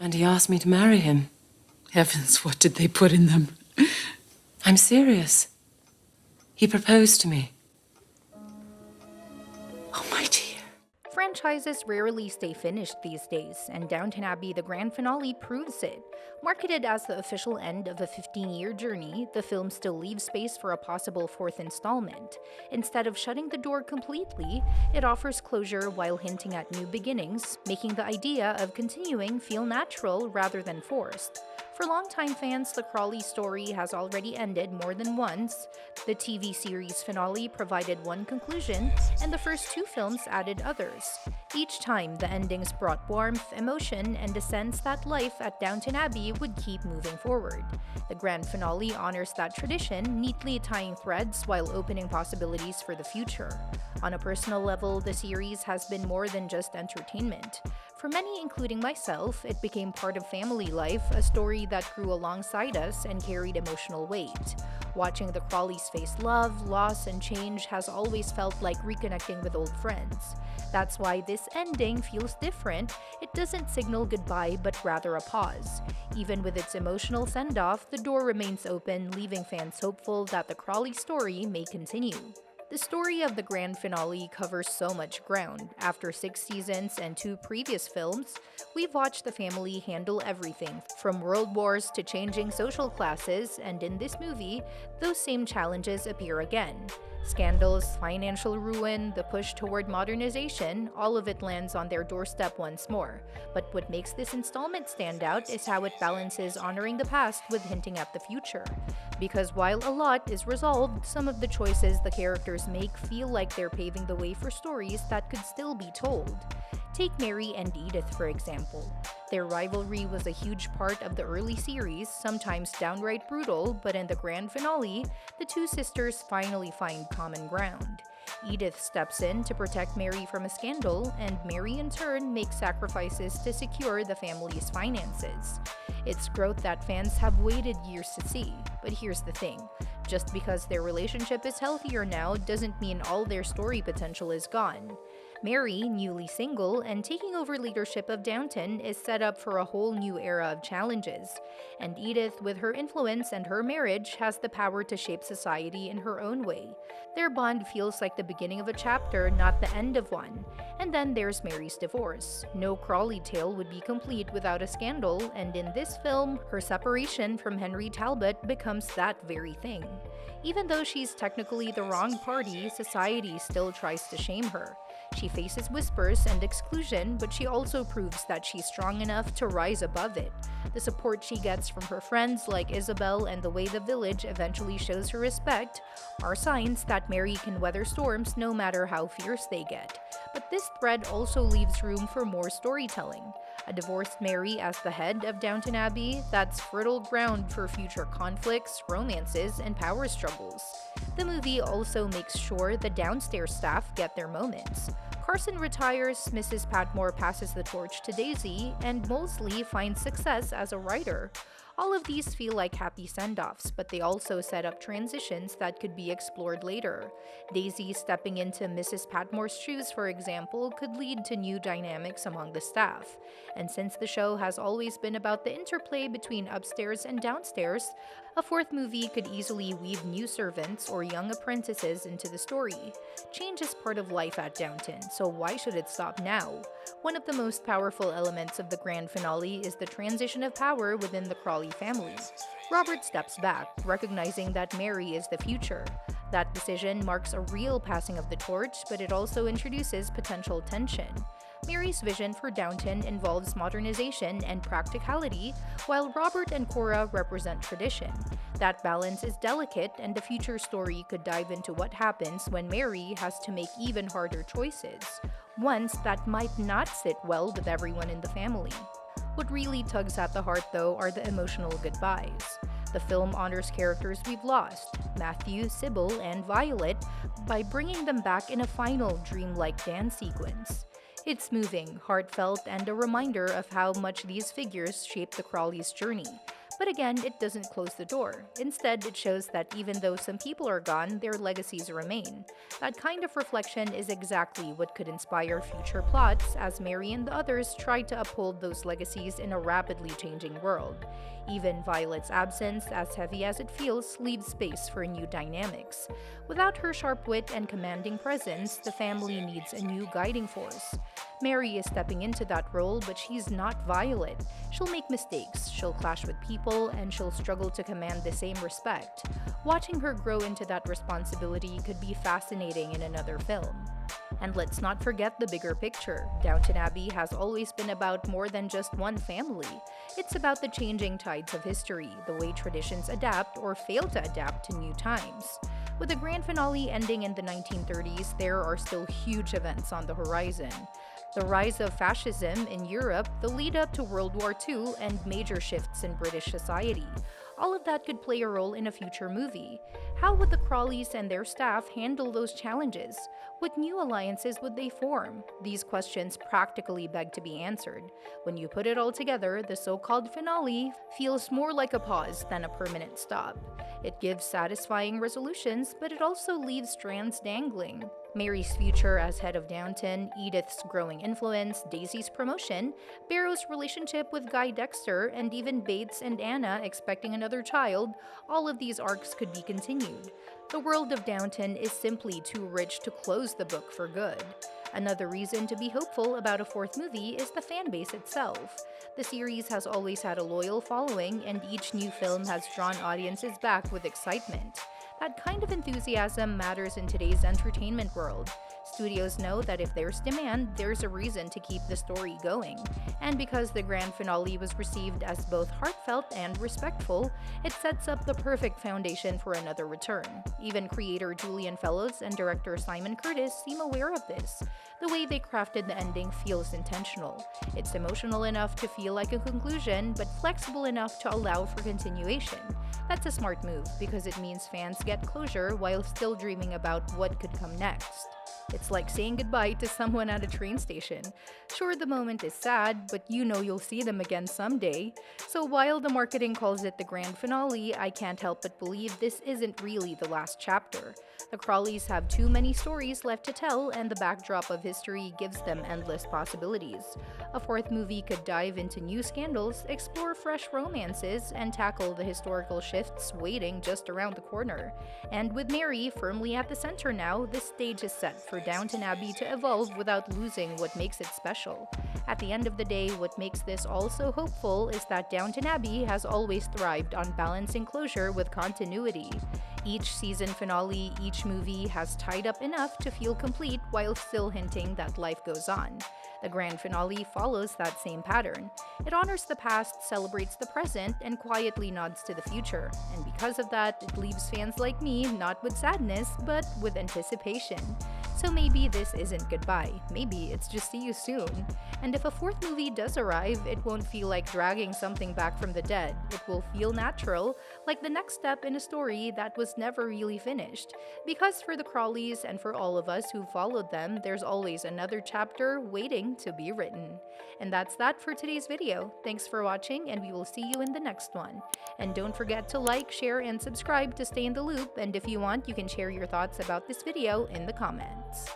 And he asked me to marry him. Heavens, what did they put in them? I'm serious. He proposed to me. Oh, my dear. Franchises rarely stay finished these days, and Downton Abbey the grand finale proves it. Marketed as the official end of a 15-year journey, the film still leaves space for a possible fourth installment. Instead of shutting the door completely, it offers closure while hinting at new beginnings, making the idea of continuing feel natural rather than forced. For longtime fans, the Crawley story has already ended more than once. The TV series finale provided one conclusion, and the first two films added others. Each time, the endings brought warmth, emotion, and a sense that life at Downton Abbey would keep moving forward. The grand finale honors that tradition, neatly tying threads while opening possibilities for the future. On a personal level, the series has been more than just entertainment. For many, including myself, it became part of family life, a story that grew alongside us and carried emotional weight. Watching the Crawleys face love, loss, and change has always felt like reconnecting with old friends. That's why this ending feels different. It doesn't signal goodbye, but rather a pause. Even with its emotional send-off, the door remains open, leaving fans hopeful that the Crawley story may continue. The story of the grand finale covers so much ground. After 6 seasons and 2 previous films, we've watched the family handle everything, from world wars to changing social classes, and in this movie, those same challenges appear again. Scandals, financial ruin, the push toward modernization, all of it lands on their doorstep once more. But what makes this installment stand out is how it balances honoring the past with hinting at the future. Because while a lot is resolved, some of the choices the characters make feel like they're paving the way for stories that could still be told. Take Mary and Edith, for example. Their rivalry was a huge part of the early series, sometimes downright brutal, but in the grand finale, the two sisters finally find common ground. Edith steps in to protect Mary from a scandal, and Mary in turn makes sacrifices to secure the family's finances. It's growth that fans have waited years to see, but here's the thing. Just because their relationship is healthier now doesn't mean all their story potential is gone. Mary, newly single and taking over leadership of Downton, is set up for a whole new era of challenges. And Edith, with her influence and her marriage, has the power to shape society in her own way. Their bond feels like the beginning of a chapter, not the end of one. And then there's Mary's divorce. No Crawley tale would be complete without a scandal, and in this film, her separation from Henry Talbot becomes that very thing. Even though she's technically the wrong party, society still tries to shame her. She faces whispers and exclusion, but she also proves that she's strong enough to rise above it. The support she gets from her friends like Isabel and the way the village eventually shows her respect are signs that Mary can weather storms no matter how fierce they get. But this thread also leaves room for more storytelling. A divorced Mary as the head of Downton Abbey, that's fertile ground for future conflicts, romances, and power struggles. The movie also makes sure the downstairs staff get their moments. Carson retires, Mrs. Patmore passes the torch to Daisy, and Molesley finds success as a writer. All of these feel like happy send-offs, but they also set up transitions that could be explored later. Daisy stepping into Mrs. Patmore's shoes, for example, could lead to new dynamics among the staff. And since the show has always been about the interplay between upstairs and downstairs, a fourth movie could easily weave new servants or young apprentices into the story. Change is part of life at Downton, so why should it stop now? One of the most powerful elements of the grand finale is the transition of power within the Crawley family. Robert steps back, recognizing that Mary is the future. That decision marks a real passing of the torch, but it also introduces potential tension. Mary's vision for Downton involves modernization and practicality, while Robert and Cora represent tradition. That balance is delicate, and the future story could dive into what happens when Mary has to make even harder choices, ones that might not sit well with everyone in the family. What really tugs at the heart, though, are the emotional goodbyes. The film honors characters we've lost, Matthew, Sybil, and Violet, by bringing them back in a final dreamlike dance sequence. It's moving, heartfelt, and a reminder of how much these figures shaped the Crawleys' journey. But again, it doesn't close the door. Instead, it shows that even though some people are gone, their legacies remain. That kind of reflection is exactly what could inspire future plots as Mary and the others try to uphold those legacies in a rapidly changing world. Even Violet's absence, as heavy as it feels, leaves space for new dynamics. Without her sharp wit and commanding presence, the family needs a new guiding force. Mary is stepping into that role, but she's not Violet. She'll make mistakes, she'll clash with people, and she'll struggle to command the same respect. Watching her grow into that responsibility could be fascinating in another film. And let's not forget the bigger picture. Downton Abbey has always been about more than just one family. It's about the changing tides of history, the way traditions adapt or fail to adapt to new times. With the grand finale ending in the 1930s, there are still huge events on the horizon. The rise of fascism in Europe, the lead up to World War II, and major shifts in British society. All of that could play a role in a future movie. How would the Crawleys and their staff handle those challenges? What new alliances would they form? These questions practically beg to be answered. When you put it all together, the so-called finale feels more like a pause than a permanent stop. It gives satisfying resolutions, but it also leaves strands dangling. Mary's future as head of Downton, Edith's growing influence, Daisy's promotion, Barrow's relationship with Guy Dexter, and even Bates and Anna expecting another child, all of these arcs could be continued. The world of Downton is simply too rich to close the book for good. Another reason to be hopeful about a fourth movie is the fan base itself. The series has always had a loyal following, and each new film has drawn audiences back with excitement. That kind of enthusiasm matters in today's entertainment world. Studios know that if there's demand, there's a reason to keep the story going. And because the grand finale was received as both heartfelt and respectful, it sets up the perfect foundation for another return. Even creator Julian Fellowes and director Simon Curtis seem aware of this. The way they crafted the ending feels intentional. It's emotional enough to feel like a conclusion, but flexible enough to allow for continuation. That's a smart move because it means fans get closure while still dreaming about what could come next. It's like saying goodbye to someone at a train station. Sure, the moment is sad, but you know you'll see them again someday. So while the marketing calls it the grand finale, I can't help but believe this isn't really the last chapter. The Crawleys have too many stories left to tell, and the backdrop of history gives them endless possibilities. A fourth movie could dive into new scandals, explore fresh romances, and tackle the historical shifts waiting just around the corner. And with Mary firmly at the center now, the stage is set for Downton Abbey to evolve without losing what makes it special. At the end of the day, what makes this all so hopeful is that Downton Abbey has always thrived on balancing closure with continuity. Each season finale, each movie has tied up enough to feel complete while still hinting that life goes on. The grand finale follows that same pattern. It honors the past, celebrates the present, and quietly nods to the future. And because of that, it leaves fans like me not with sadness, but with anticipation. So maybe this isn't goodbye. Maybe it's just see you soon. And if a fourth movie does arrive, it won't feel like dragging something back from the dead. It will feel natural, like the next step in a story that was never really finished. Because for the Crawleys and for all of us who followed them, there's always another chapter waiting to be written. And that's that for today's video. Thanks for watching, and we will see you in the next one. And don't forget to like, share, and subscribe to stay in the loop, and if you want, you can share your thoughts about this video in the comments.